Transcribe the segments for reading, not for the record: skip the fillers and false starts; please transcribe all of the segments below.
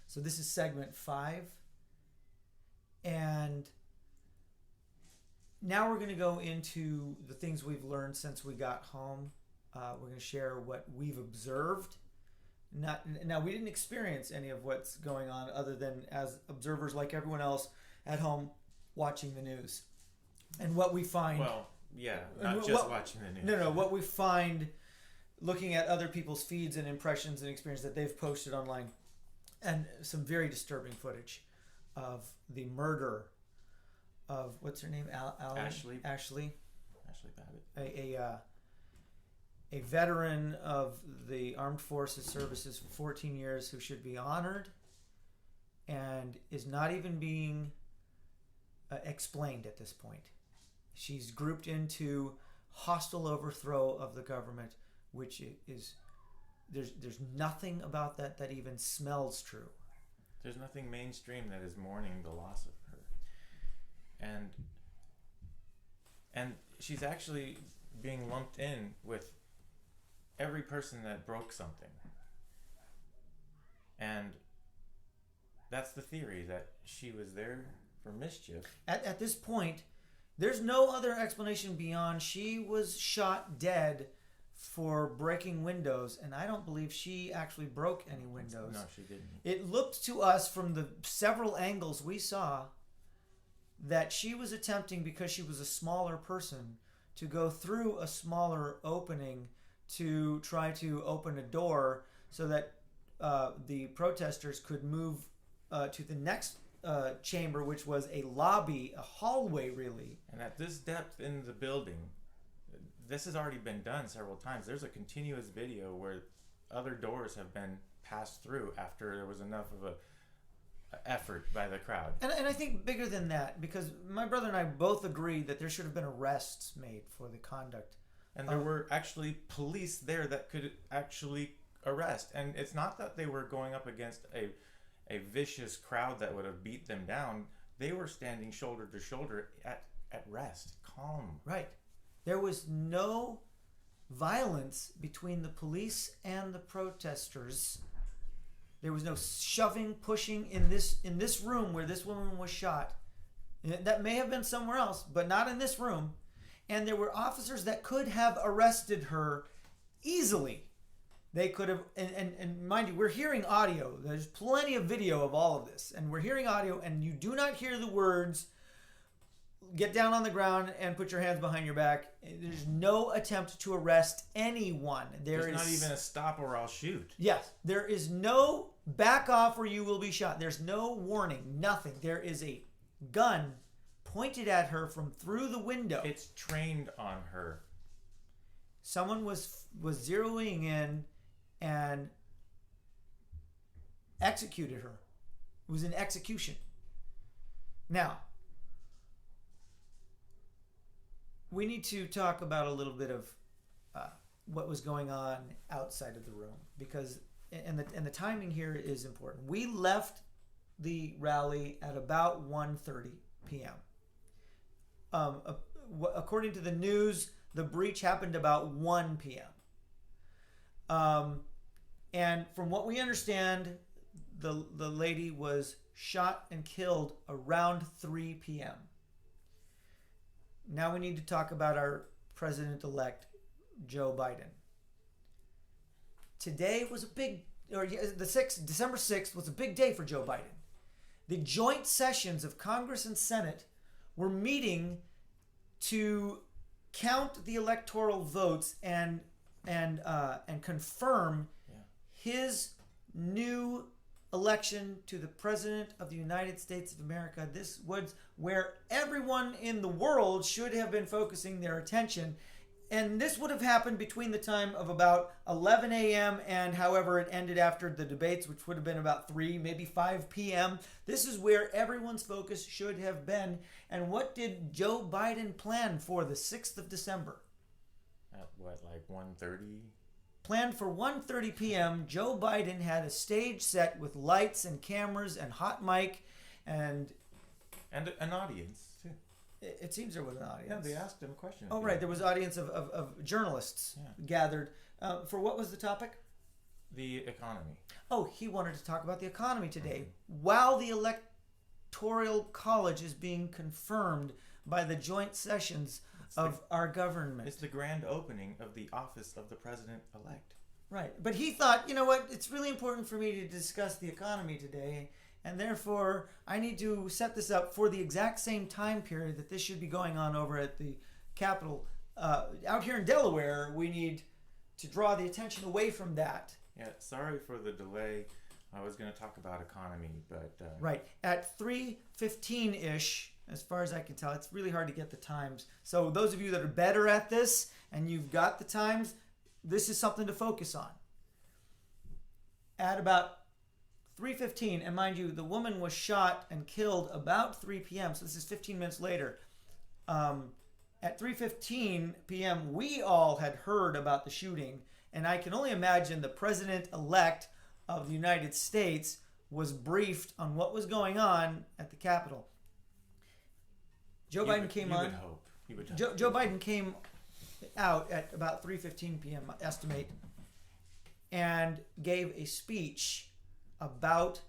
So this is segment 5. And now we're going to go into the things we've learned since we got home. We're going to share what we've observed. Now, we didn't experience any of what's going on other than as observers like everyone else at home watching the news. And what we find... Well, yeah, not just watching the news. No, what we find looking at other people's feeds and impressions and experience that they've posted online, and some very disturbing footage of the murder of, what's her name? Ashley Babbitt. A veteran of the Armed Forces services for 14 years who should be honored and is not even being explained at this point. She's grouped into hostile overthrow of the government, which is there's nothing about that even smells true. There's nothing mainstream that is mourning the loss of her. And she's actually being lumped in with every person that broke something. And that's the theory, that she was there for mischief. At this point, there's no other explanation beyond she was shot dead for breaking windows, and I don't believe she actually broke any windows. No, she didn't. It looked to us from the several angles we saw that she was attempting, because she was a smaller person, to go through a smaller opening to try to open a door so that the protesters could move to the next chamber, which was a lobby, a hallway, really. And at this depth in the building, this has already been done several times. There's a continuous video where other doors have been passed through after there was enough of a effort by the crowd. And I think bigger than that, because my brother and I both agree that there should have been arrests made for the conduct. And there were actually police there that could actually arrest. And it's not that they were going up against a vicious crowd that would have beat them down. They were standing shoulder to shoulder at rest, calm. Right. There was no violence between the police and the protesters. There was no shoving, pushing in this room where this woman was shot. That may have been somewhere else, but not in this room. And there were officers that could have arrested her easily. They could have, and mind you, we're hearing audio. There's plenty of video of all of this. And we're hearing audio, and you do not hear the words, "Get down on the ground and put your hands behind your back." There's no attempt to arrest anyone. There's not even a stop or I'll shoot. Yes. There is no back off or you will be shot. There's no warning. Nothing. There is a gun pointed at her from through the window. It's trained on her. Someone was zeroing in and executed her. It was an execution. Now, we need to talk about a little bit of what was going on outside of the room, because and the timing here is important. We left the rally at about 1:30 p.m. According to the news, the breach happened about 1 p.m. And from what we understand, the lady was shot and killed around 3 p.m. Now we need to talk about our president-elect, Joe Biden. Today was December 6th was a big day for Joe Biden. The joint sessions of Congress and Senate were meeting to count the electoral votes and confirm his new election to the President of the United States of America. This was where everyone in the world should have been focusing their attention. And this would have happened between the time of about 11 a.m. and however it ended after the debates, which would have been about 3, maybe 5 p.m. This is where everyone's focus should have been. And what did Joe Biden plan for the 6th of December? At what, like 1:30? Planned for 1:30 p.m., Joe Biden had a stage set with lights and cameras and hot mic and an audience, too. It seems there was an audience. Yeah, they asked him questions. Oh, right. There was an audience of journalists gathered. For what was the topic? The economy. Oh, he wanted to talk about the economy today while the electoral college is being confirmed by the joint sessions of our government. It's the grand opening of the office of the president-elect. Right. But he thought, you know what, it's really important for me to discuss the economy today, and therefore I need to set this up for the exact same time period that this should be going on over at the Capitol. Out here in Delaware, we need to draw the attention away from that. Yeah, sorry for the delay. I was going to talk about economy, but... Right. At 3:15-ish, as far as I can tell, it's really hard to get the times. So those of you that are better at this and you've got the times, this is something to focus on. At about 3:15, and mind you, the woman was shot and killed about 3 p.m., so this is 15 minutes later. At 3:15 p.m., we all had heard about the shooting, and I can only imagine the president-elect of the United States was briefed on what was going on at the Capitol. Joe Biden came on. You would hope. Joe Biden came out at about 3:15 p.m. estimate and gave a speech about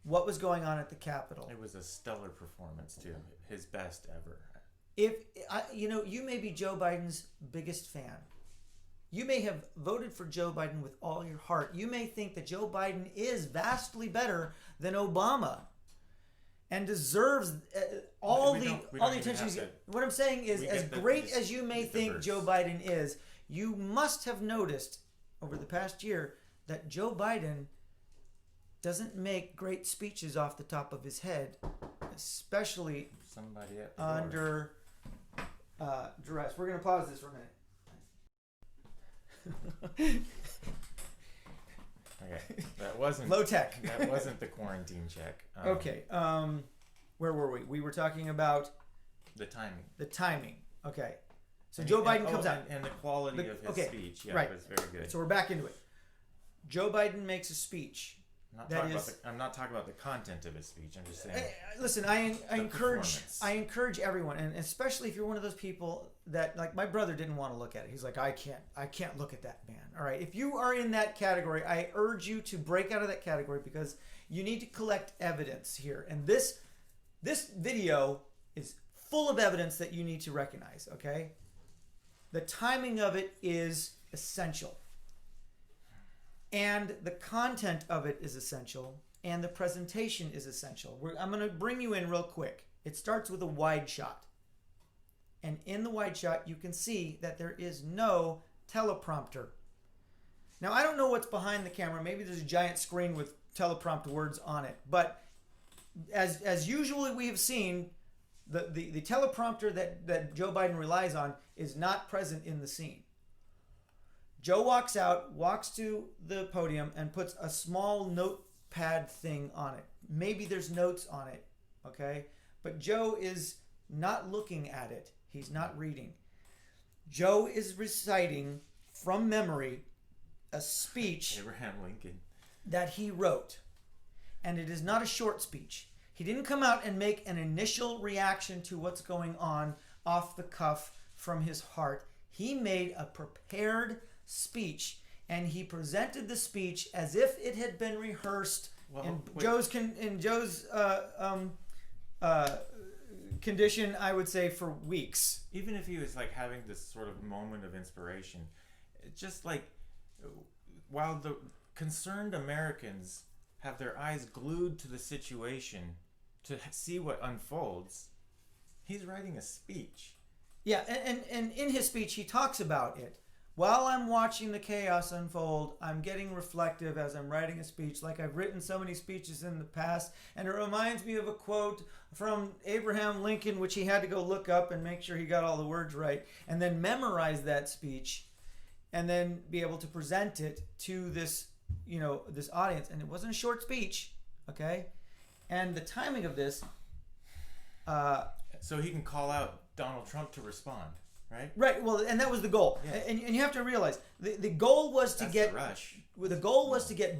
what was going on at the Capitol. It was a stellar performance too, his best ever. You may be Joe Biden's biggest fan. You may have voted for Joe Biden with all your heart. You may think that Joe Biden is vastly better than Obama and deserves all the attention. What I'm saying is, as great as you may think Joe Biden is, you must have noticed over the past year that Joe Biden doesn't make great speeches off the top of his head, especially under duress. We're going to pause this for a minute. Okay, that wasn't low tech. That wasn't the quarantine check. Okay, where were we? We were talking about the timing. The timing. Okay, so Joe Biden comes out and the quality of his speech. Yeah, right. It was very good. So we're back into it. Joe Biden makes a speech. I'm not talking about the content of his speech. I'm just saying. Listen, I encourage everyone, and especially if you're one of those people that, like, my brother didn't want to look at it. He's like, I can't look at that man. All right, if you are in that category, I urge you to break out of that category because you need to collect evidence here, and this video is full of evidence that you need to recognize. Okay, the timing of it is essential. And the content of it is essential, and the presentation is essential. I'm going to bring you in real quick. It starts with a wide shot. And in the wide shot, you can see that there is no teleprompter. Now, I don't know what's behind the camera. Maybe there's a giant screen with teleprompter words on it. But as usually we have seen, the teleprompter that Joe Biden relies on is not present in the scene. Joe walks to the podium, and puts a small notepad thing on it. Maybe there's notes on it, okay? But Joe is not looking at it. He's not reading. Joe is reciting from memory a speech Abraham Lincoln that he wrote. And it is not a short speech. He didn't come out and make an initial reaction to what's going on off the cuff from his heart. He made a prepared speech, and he presented the speech as if it had been rehearsed in Joe's condition, I would say, for weeks. Even if he was like having this sort of moment of inspiration, it's just like while the concerned Americans have their eyes glued to the situation to see what unfolds, he's writing a speech. Yeah, and in his speech he talks about it. While I'm watching the chaos unfold, I'm getting reflective as I'm writing a speech, like I've written so many speeches in the past. And it reminds me of a quote from Abraham Lincoln, which he had to go look up and make sure he got all the words right, and then memorize that speech, and then be able to present it to this audience. And it wasn't a short speech, okay? And the timing of this... so he can call out Donald Trump to respond. Right. Well, and that was the goal. Yeah. And you have to realize the goal was to get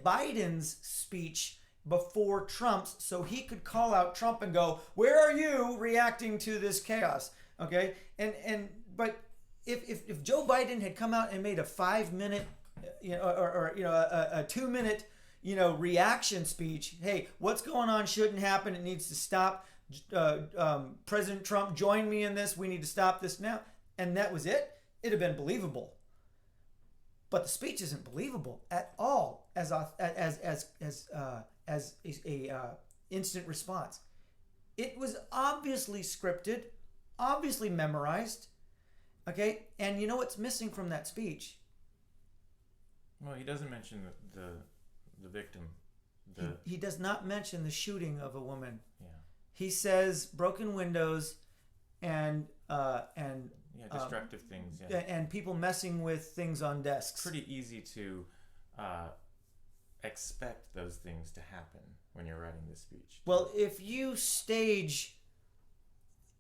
Biden's speech before Trump's, so he could call out Trump and go, "Where are you reacting to this chaos?" Okay. But if Joe Biden had come out and made a 5-minute, a 2-minute, reaction speech. Hey, what's going on shouldn't happen. It needs to stop. President Trump, join me in this. We need to stop this now. And that was it. It'd have been believable. But the speech isn't believable at all as a instant response. It was obviously scripted, obviously memorized. Okay, and you know what's missing from that speech? Well, he doesn't mention the victim. He does not mention the shooting of a woman. Yeah. He says broken windows and destructive things. Yeah. And people messing with things on desks. Pretty easy to expect those things to happen when you're writing this speech. Well, if you stage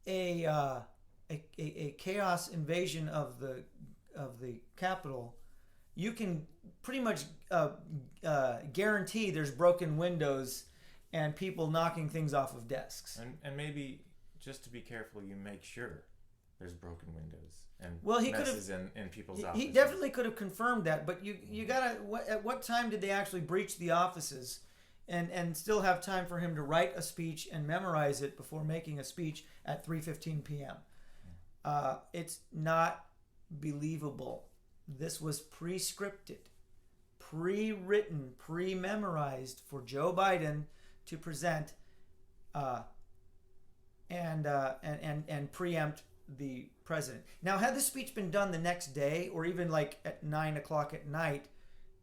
a chaos invasion of the Capitol, you can pretty much guarantee there's broken windows and people knocking things off of desks. And maybe just to be careful, you make sure there's broken windows and he messes in people's offices. He definitely could have confirmed that, but you gotta. At what time did they actually breach the offices, and still have time for him to write a speech and memorize it before making a speech at 3:15 p.m. It's not believable. This was pre-scripted, pre-written, pre-memorized for Joe Biden to present and preempt the president. Now, had this speech been done the next day or even like at 9 o'clock at night,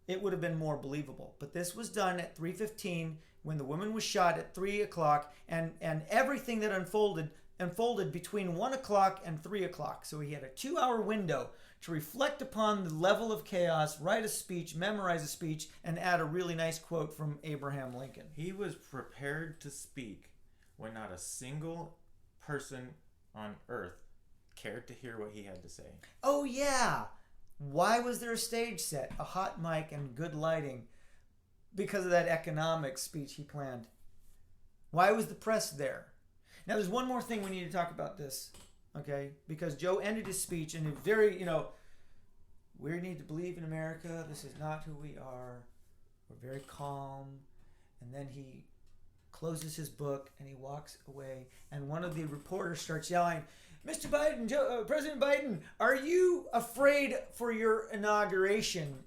it would have been more believable. But this was done at 3:15 when the woman was shot at 3 o'clock, and everything that unfolded between 1 o'clock and 3 o'clock. So he had a 2-hour window to reflect upon the level of chaos, write a speech, memorize a speech, and add a really nice quote from Abraham Lincoln. He was prepared to speak when not a single person on earth cared to hear what he had to say. Oh, yeah. Why was there a stage set, a hot mic, and good lighting? Because of that economic speech he planned. Why was the press there? Now, there's one more thing we need to talk about this, okay? Because Joe ended his speech in a very, we need to believe in America. This is not who we are. We're very calm. And then he closes his book and he walks away. And one of the reporters starts yelling, Mr. Biden, President Biden, are you afraid for your inauguration?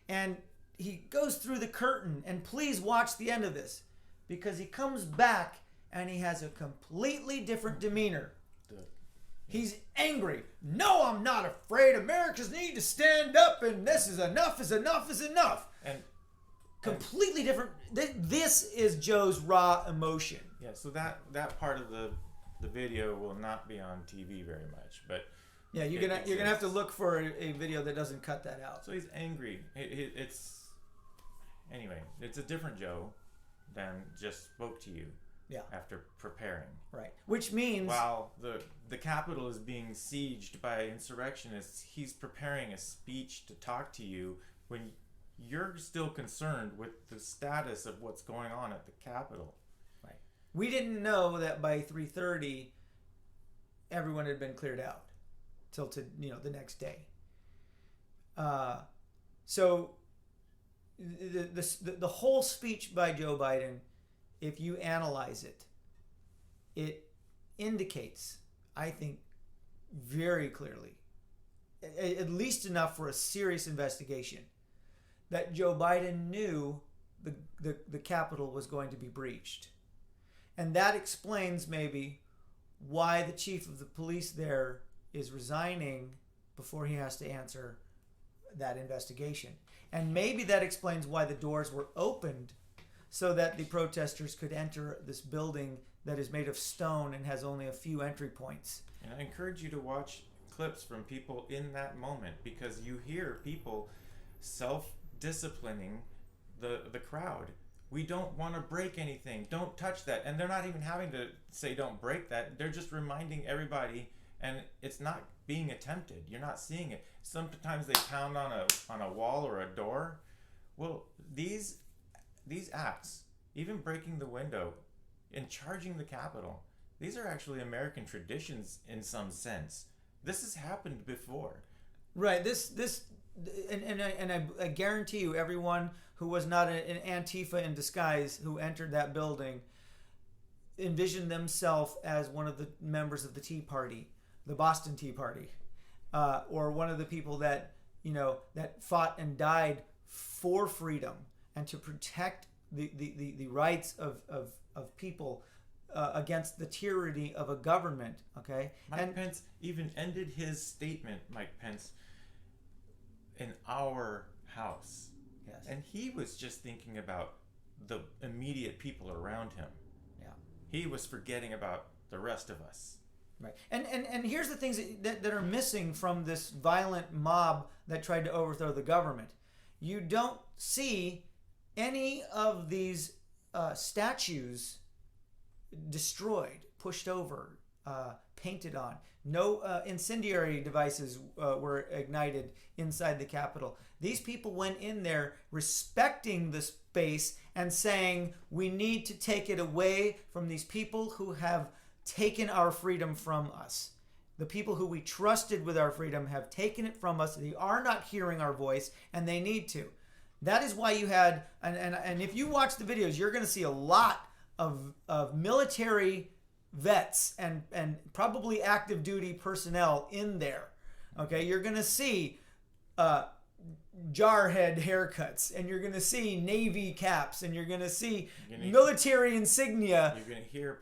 And he goes through the curtain, and please watch the end of this, because he comes back and he has a completely different demeanor. He's angry. No, I'm not afraid. Americans need to stand up, and this is enough is enough is enough. And completely different. This is Joe's raw emotion. Yeah, so that part of the video will not be on TV very much, but yeah, you're gonna have to look for a video that doesn't cut that out. So he's angry. It's a different Joe than just spoke to you. Yeah. After preparing. Right. Which means while the Capitol is being sieged by insurrectionists, he's preparing a speech to talk to you when you're still concerned with the status of what's going on at the Capitol. Right. We didn't know that by 3:30 everyone had been cleared out till the next day. So the whole speech by Joe Biden, if you analyze it, it indicates, I think, very clearly, at least enough for a serious investigation, that Joe Biden knew the Capitol was going to be breached. And that explains maybe why the chief of the police there is resigning before he has to answer that investigation. And maybe that explains why the doors were opened so that the protesters could enter this building that is made of stone and has only a few entry points. And I encourage you to watch clips from people in that moment, because you hear people self-disciplining the crowd. We don't want to break anything. Don't touch that. And they're not even having to say don't break that. They're just reminding everybody, and it's not being attempted. You're not seeing it. Sometimes they pound on a wall or a door. Well, these acts, even breaking the window and charging the Capitol, these are actually American traditions in some sense. This has happened before. Right. This I guarantee you, everyone who was not an Antifa in disguise who entered that building envisioned themselves as one of the members of the Tea Party, the Boston Tea Party, or one of the people that that fought and died for freedom and to protect the rights of people against the tyranny of a government. Okay, Mike Pence even ended his statement, Mike Pence, in our house. Yes. And he was just thinking about the immediate people around him. Yeah. He was forgetting about the rest of us. Right. And here's the things that are missing from this violent mob that tried to overthrow the government. You don't see any of these statues destroyed, pushed over, painted on. No incendiary devices were ignited inside the Capitol. These people went in there respecting the space and saying, we need to take it away from these people who have taken our freedom from us. The people who we trusted with our freedom have taken it from us. They are not hearing our voice, and they need to. That is why you had, and if you watch the videos, you're going to see a lot of military vets and probably active duty personnel in there. Okay, you're going to see jarhead haircuts, and you're going to see Navy caps, and you're going to see military insignia. You're going to hear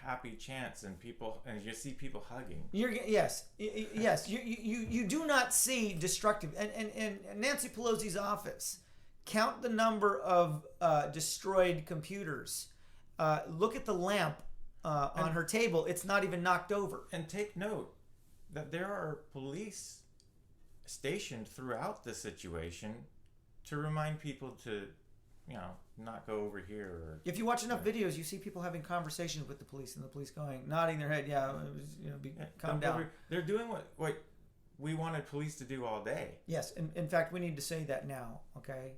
happy chants and people, and you see people hugging. Yes. You do not see destructive. And Nancy Pelosi's office, count the number of destroyed computers. Look at the lamp on her table. It's not even knocked over. And take note that there are police stationed throughout the situation to remind people to, not go over here. Or, if you watch enough videos, you see people having conversations with the police, and the police nodding their head, calm down. They're doing what we wanted police to do all day. Yes, in fact, we need to say that now, okay?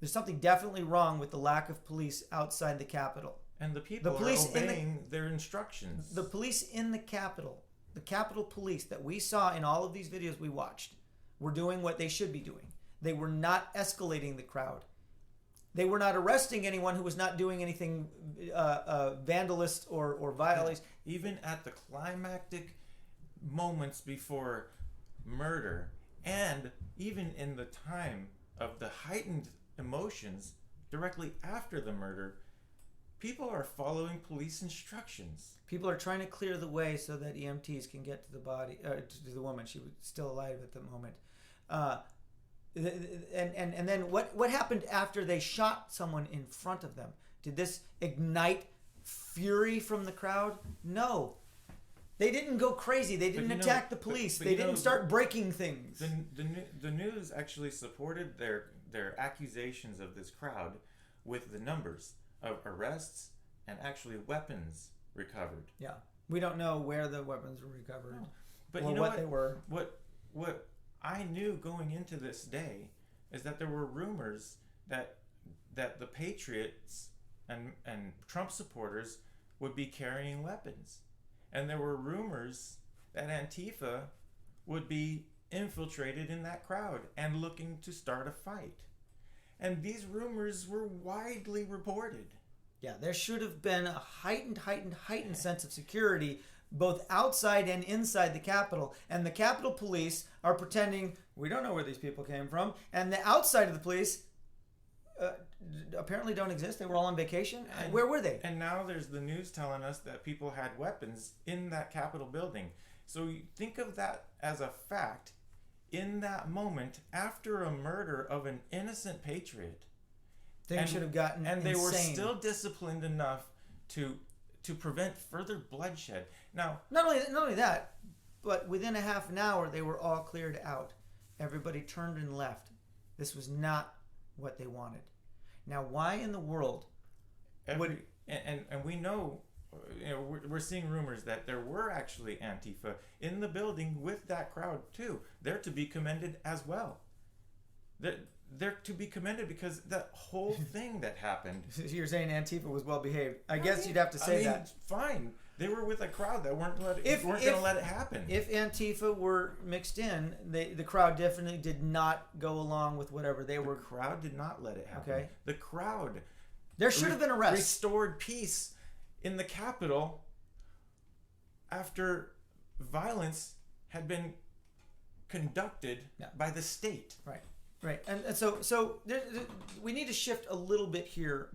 There's something definitely wrong with the lack of police outside the Capitol. And the people are obeying their instructions. The police in the Capitol Police that we saw in all of these videos we watched, were doing what they should be doing. They were not escalating the crowd. They were not arresting anyone who was not doing anything vandalist or violation. Even at the climactic moments before murder, and even in the time of the heightened emotions directly after the murder, people are following police instructions. People are trying to clear the way so that EMTs can get to the body, to the woman. She was still alive at the moment. And then what happened after they shot someone in front of them? Did this ignite fury from the crowd? No. They didn't go crazy. They didn't attack the police. They didn't start breaking things. The news actually supported their accusations of this crowd with the numbers of arrests and actually weapons recovered. Yeah. We don't know where the weapons were recovered. No. But or you know what they were. What I knew going into this day is that there were rumors that the Patriots and Trump supporters would be carrying weapons. And there were rumors that Antifa would be infiltrated in that crowd and looking to start a fight. And these rumors were widely reported. Yeah, there should have been a heightened sense of security both outside and inside the Capitol. And the Capitol Police are pretending we don't know where these people came from. And the outside of the police apparently don't exist. They were all on vacation. Where were they? And now there's the news telling us that people had weapons in that Capitol building. So you think of that as a fact in that moment after a murder of an innocent patriot. Things should have gotten and insane. They were still disciplined enough to prevent further bloodshed. Now, not only that, but within a half an hour they were all cleared out. Everybody turned and left. This was not what they wanted. Now, why in the world and we know, we're seeing rumors that there were actually Antifa in the building with that crowd too. They're to be commended as well. They're to be commended because the whole thing that happened. You're saying Antifa was well behaved. I guess you'd have to say that. Fine. They were with a crowd that weren't going to let it happen. If Antifa were mixed in, the crowd definitely did not go along with whatever they were. The crowd did not let it happen. Okay. The crowd. There should have been arrests. Restored peace in the Capitol after violence had been conducted by the state. Right. And so we need to shift a little bit here